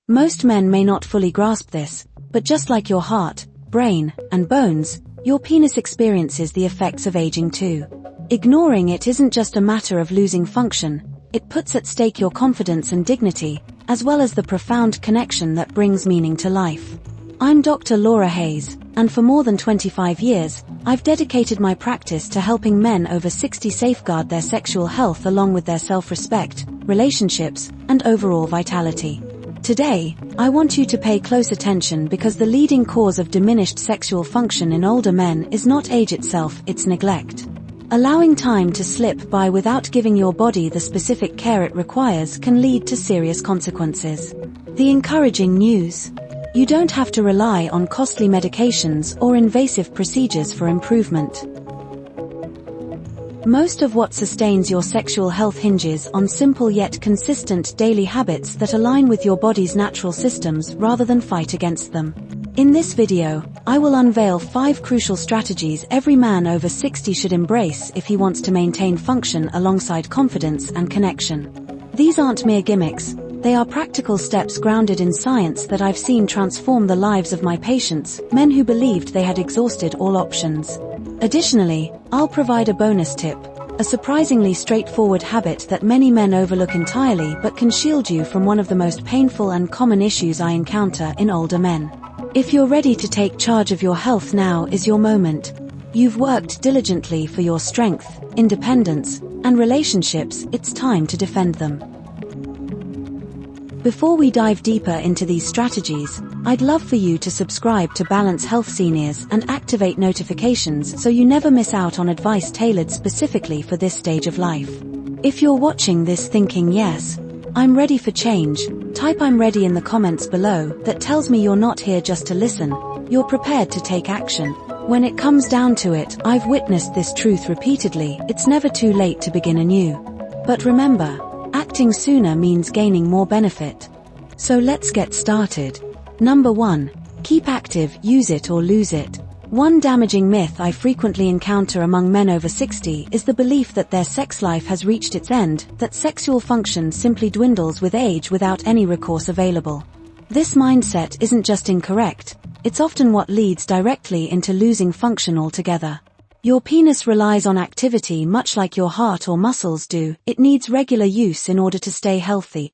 Most men may not fully grasp this, but just like your heart, brain, and bones, your penis experiences the effects of aging too. Ignoring it isn't just a matter of losing function, it puts at stake your confidence and dignity, as well as the profound connection that brings meaning to life. I'm Dr. Laura Hayes, and for more than 25 years, I've dedicated my practice to helping men over 60 safeguard their sexual health along with their self-respect, relationships, and overall vitality. Today, I want you to pay close attention because the leading cause of diminished sexual function in older men is not age itself, it's neglect. Allowing time to slip by without giving your body the specific care it requires can lead to serious consequences. The encouraging news: you don't have to rely on costly medications or invasive procedures for improvement. Most of what sustains your sexual health hinges on simple yet consistent daily habits that align with your body's natural systems rather than fight against them. In this video, I will unveil 5 crucial strategies every man over 60 should embrace if he wants to maintain function alongside confidence and connection. These aren't mere gimmicks, they are practical steps grounded in science that I've seen transform the lives of my patients, men who believed they had exhausted all options. Additionally, I'll provide a bonus tip, a surprisingly straightforward habit that many men overlook entirely but can shield you from one of the most painful and common issues I encounter in older men. If you're ready to take charge of your health, now is your moment. You've worked diligently for your strength, independence, and relationships, it's time to defend them. Before we dive deeper into these strategies, I'd love for you to subscribe to Balance Health Seniors and activate notifications so you never miss out on advice tailored specifically for this stage of life. If you're watching this thinking, yes, I'm ready for change, type "I'm ready" in the comments below. That tells me you're not here just to listen, you're prepared to take action. When it comes down to it, I've witnessed this truth repeatedly: it's never too late to begin anew. But remember, acting sooner means gaining more benefit. So let's get started. Number 1. Keep active, use it or lose it. One damaging myth I frequently encounter among men over 60 is the belief that their sex life has reached its end, that sexual function simply dwindles with age without any recourse available. This mindset isn't just incorrect, it's often what leads directly into losing function altogether. Your penis relies on activity much like your heart or muscles do, it needs regular use in order to stay healthy.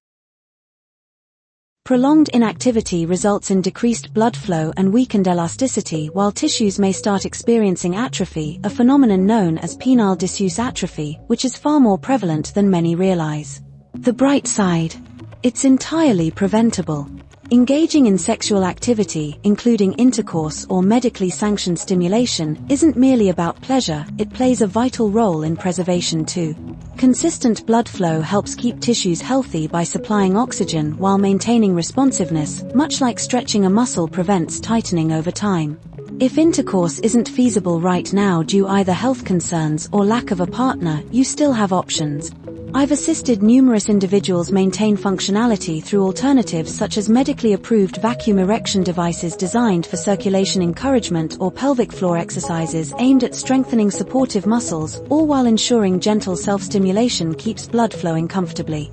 Prolonged inactivity results in decreased blood flow and weakened elasticity, while tissues may start experiencing atrophy, a phenomenon known as penile disuse atrophy, which is far more prevalent than many realize. The bright side: it's entirely preventable. Engaging in sexual activity, including intercourse or medically sanctioned stimulation, isn't merely about pleasure, it plays a vital role in preservation too. Consistent blood flow helps keep tissues healthy by supplying oxygen while maintaining responsiveness, much like stretching a muscle prevents tightening over time. If intercourse isn't feasible right now due either health concerns or lack of a partner, you still have options. I've assisted numerous individuals maintain functionality through alternatives such as medically approved vacuum erection devices designed for circulation encouragement or pelvic floor exercises aimed at strengthening supportive muscles, all while ensuring gentle self-stimulation keeps blood flowing comfortably.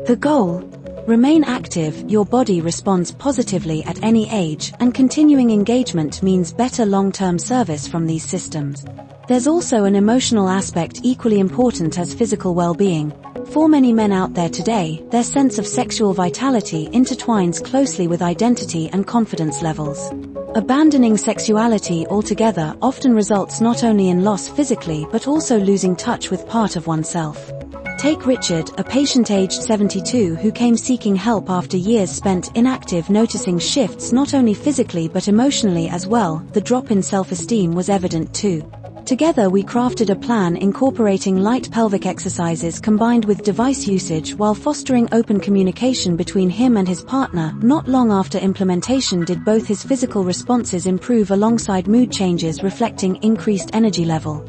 The goal: remain active, your body responds positively at any age, and continuing engagement means better long-term service from these systems. There's also an emotional aspect equally important as physical well-being. For many men out there today, their sense of sexual vitality intertwines closely with identity and confidence levels. Abandoning sexuality altogether often results not only in loss physically but also losing touch with part of oneself. Take Richard, a patient aged 72 who came seeking help after years spent inactive, noticing shifts not only physically but emotionally as well. The drop in self-esteem was evident too. Together we crafted a plan incorporating light pelvic exercises combined with device usage while fostering open communication between him and his partner. Not long after implementation did both his physical responses improve alongside mood changes reflecting increased energy level.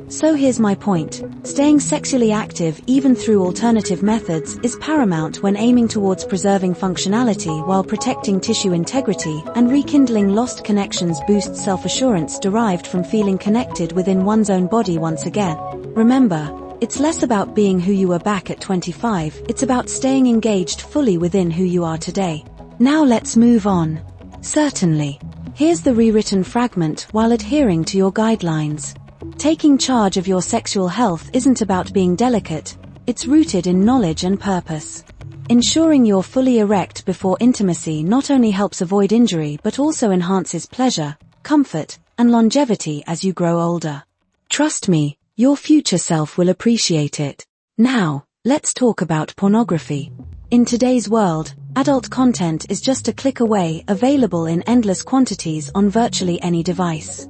So here's my point. Staying sexually active, even through alternative methods, is paramount when aiming towards preserving functionality while protecting tissue integrity, and rekindling lost connections boosts self-assurance derived from feeling connected within one's own body once again. Remember, It's less about being who you were back at 25, it's about staying engaged fully within who you are today. Now let's move on. Certainly. Here's the rewritten fragment while adhering to your guidelines. Taking charge of your sexual health isn't about being delicate, it's rooted in knowledge and purpose. Ensuring you're fully erect before intimacy not only helps avoid injury but also enhances pleasure, comfort, and longevity as you grow older. Trust me, your future self will appreciate it. Now, let's talk about pornography. In today's world, adult content is just a click away, available in endless quantities on virtually any device.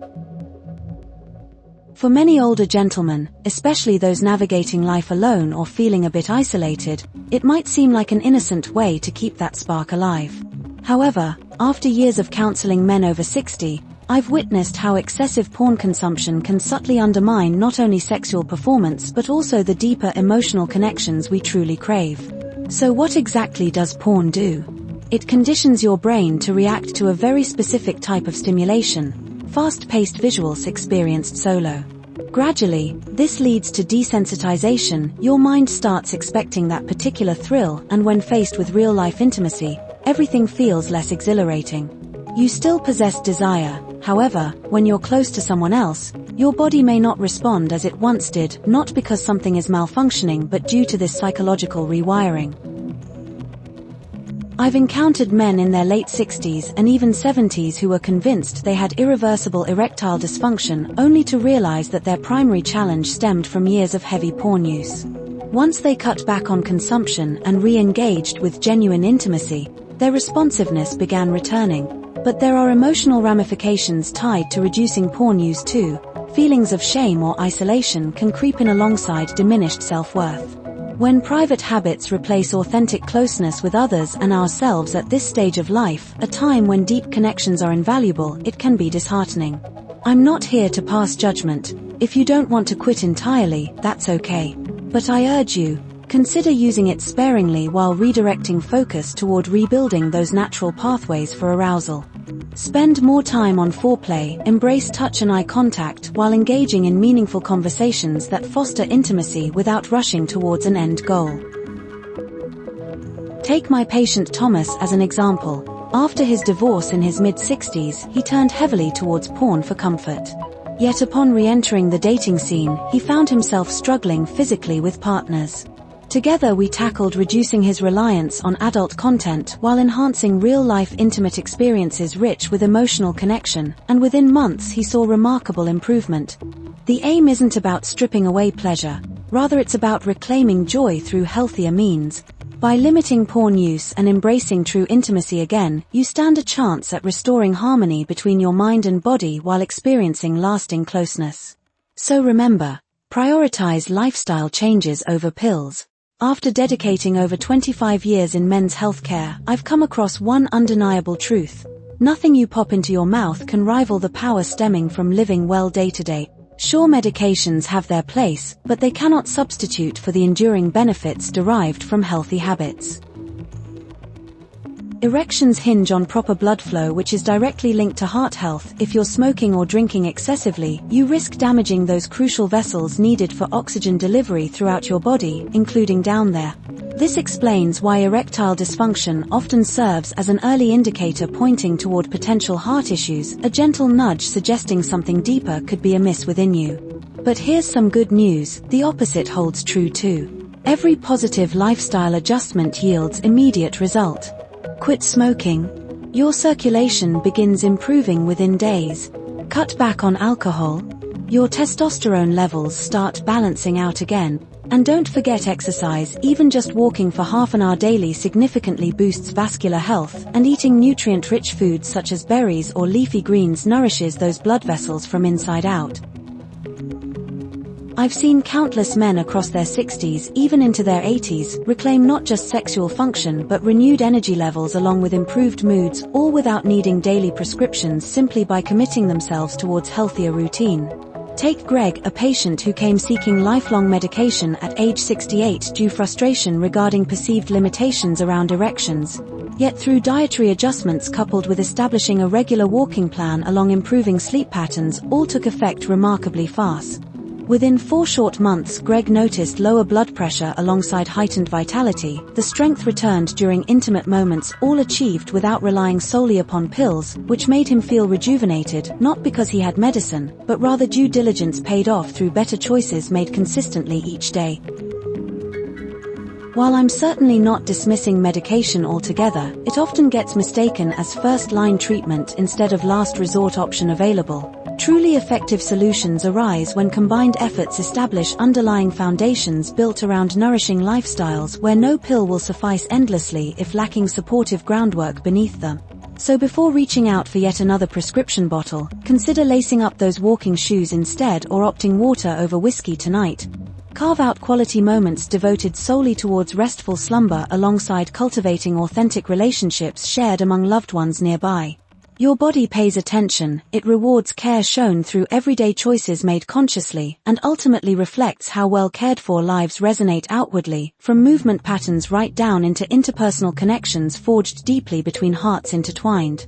For many older gentlemen, especially those navigating life alone or feeling a bit isolated, it might seem like an innocent way to keep that spark alive. However, after years of counseling men over 60, I've witnessed how excessive porn consumption can subtly undermine not only sexual performance but also the deeper emotional connections we truly crave. So what exactly does porn do? It conditions your brain to react to a very specific type of stimulation, fast-paced visuals experienced solo. Gradually, this leads to desensitization. Your mind starts expecting that particular thrill, and when faced with real-life intimacy, everything feels less exhilarating. You still possess desire, however, when you're close to someone else, your body may not respond as it once did, not because something is malfunctioning but due to this psychological rewiring. I've encountered men in their late 60s and even 70s who were convinced they had irreversible erectile dysfunction only to realize that their primary challenge stemmed from years of heavy porn use. Once they cut back on consumption and re-engaged with genuine intimacy, their responsiveness began returning. But there are emotional ramifications tied to reducing porn use too. Feelings of shame or isolation can creep in alongside diminished self-worth. When private habits replace authentic closeness with others and ourselves at this stage of life, a time when deep connections are invaluable, it can be disheartening. I'm not here to pass judgment. If you don't want to quit entirely, that's okay. But I urge you, consider using it sparingly while redirecting focus toward rebuilding those natural pathways for arousal. Spend more time on foreplay, embrace touch and eye contact while engaging in meaningful conversations that foster intimacy without rushing towards an end goal. Take my patient Thomas as an example. After his divorce in his mid-60s, he turned heavily towards porn for comfort. Yet upon re-entering the dating scene, he found himself struggling physically with partners. Together we tackled reducing his reliance on adult content while enhancing real-life intimate experiences rich with emotional connection, and within months he saw remarkable improvement. The aim isn't about stripping away pleasure, rather it's about reclaiming joy through healthier means. By limiting porn use and embracing true intimacy again, you stand a chance at restoring harmony between your mind and body while experiencing lasting closeness. So remember, prioritize lifestyle changes over pills. After dedicating over 25 years in men's healthcare, I've come across one undeniable truth. Nothing you pop into your mouth can rival the power stemming from living well day to day. Sure, medications have their place, but they cannot substitute for the enduring benefits derived from healthy habits. Erections hinge on proper blood flow, which is directly linked to heart health. If you're smoking or drinking excessively, you risk damaging those crucial vessels needed for oxygen delivery throughout your body, including down there. This explains why erectile dysfunction often serves as an early indicator pointing toward potential heart issues, a gentle nudge suggesting something deeper could be amiss within you. But here's some good news, the opposite holds true too. Every positive lifestyle adjustment yields immediate result. Quit smoking. Your circulation begins improving within days. Cut back on alcohol. Your testosterone levels start balancing out again. And don't forget exercise. Even just walking for half an hour daily significantly boosts vascular health, and eating nutrient-rich foods such as berries or leafy greens nourishes those blood vessels from inside out. I've seen countless men across their 60s, even into their 80s, reclaim not just sexual function but renewed energy levels along with improved moods, all without needing daily prescriptions, simply by committing themselves towards healthier routine. Take Greg, a patient who came seeking lifelong medication at age 68 due frustration regarding perceived limitations around erections. Yet through dietary adjustments coupled with establishing a regular walking plan along improving sleep patterns, all took effect remarkably fast. Within 4 short months, Greg noticed lower blood pressure alongside heightened vitality. The strength returned during intimate moments, all achieved without relying solely upon pills, which made him feel rejuvenated, not because he had medicine, but rather due diligence paid off through better choices made consistently each day. While I'm certainly not dismissing medication altogether, it often gets mistaken as first-line treatment instead of last resort option available. Truly effective solutions arise when combined efforts establish underlying foundations built around nourishing lifestyles where no pill will suffice endlessly if lacking supportive groundwork beneath them. So before reaching out for yet another prescription bottle, consider lacing up those walking shoes instead or opting water over whiskey tonight. Carve out quality moments devoted solely towards restful slumber alongside cultivating authentic relationships shared among loved ones nearby. Your body pays attention, it rewards care shown through everyday choices made consciously, and ultimately reflects how well cared for lives resonate outwardly, from movement patterns right down into interpersonal connections forged deeply between hearts intertwined.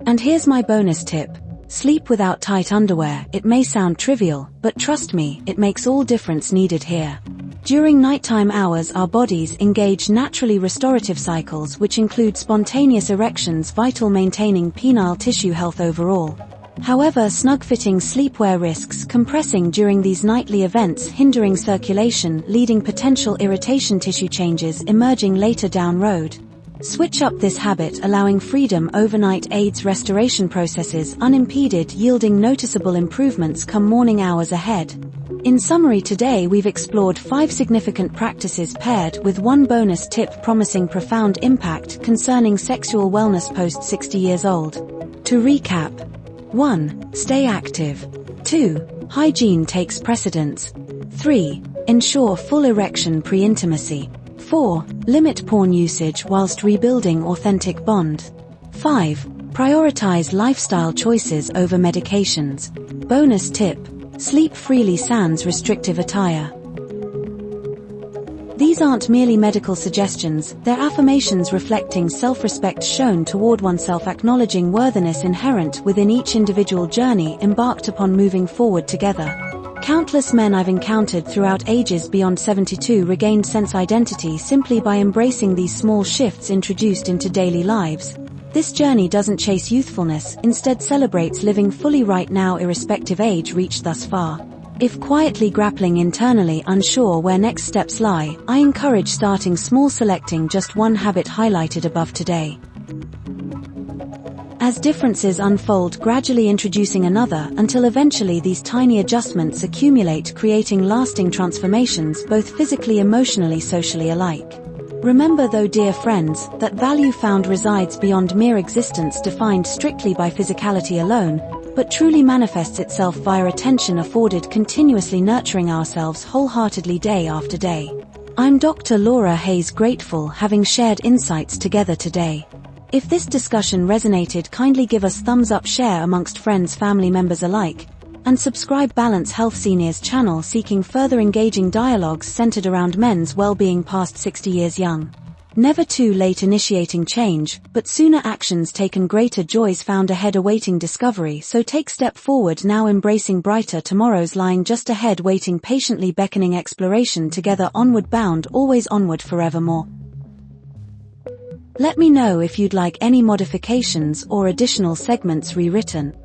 And here's my bonus tip. Sleep without tight underwear. It may sound trivial, but trust me, it makes all difference needed here. During nighttime hours, our bodies engage naturally restorative cycles which include spontaneous erections, vital maintaining penile tissue health overall. However, snug-fitting sleepwear risks compressing during these nightly events, hindering circulation, leading potential irritation tissue changes emerging later down road. Switch up this habit, allowing freedom overnight aids restoration processes unimpeded, yielding noticeable improvements come morning hours ahead. In summary, today we've explored 5 significant practices paired with one bonus tip promising profound impact concerning sexual wellness post 60 years old. To recap: 1. Stay active. 2. Hygiene takes precedence. 3. Ensure full erection pre-intimacy. 4. Limit porn usage whilst rebuilding authentic bond. 5. Prioritize lifestyle choices over medications. Bonus tip: sleep freely sans restrictive attire. These aren't merely medical suggestions, they're affirmations reflecting self-respect shown toward oneself, acknowledging worthiness inherent within each individual journey embarked upon moving forward together. Countless men I've encountered throughout ages beyond 72 regained sense identity simply by embracing these small shifts introduced into daily lives. This journey doesn't chase youthfulness, instead celebrates living fully right now irrespective age reached thus far. If quietly grappling internally, unsure where next steps lie, I encourage starting small, selecting just one habit highlighted above today. As differences unfold, gradually introducing another, until eventually these tiny adjustments accumulate, creating lasting transformations both physically, emotionally, socially alike. Remember though, dear friends, that value found resides beyond mere existence defined strictly by physicality alone, but truly manifests itself via attention afforded, continuously nurturing ourselves wholeheartedly day after day. I'm Dr. Laura Hayes, grateful having shared insights together today. If this discussion resonated, kindly give us thumbs up, share amongst friends, family members alike, and subscribe Balance Health Seniors channel seeking further engaging dialogues centered around men's well-being past 60 years young. Never too late initiating change, but sooner actions taken, greater joys found ahead awaiting discovery. So take step forward now, embracing brighter tomorrows lying just ahead, waiting patiently, beckoning exploration together, onward bound, always onward forevermore. Let me know if you'd like any modifications or additional segments rewritten.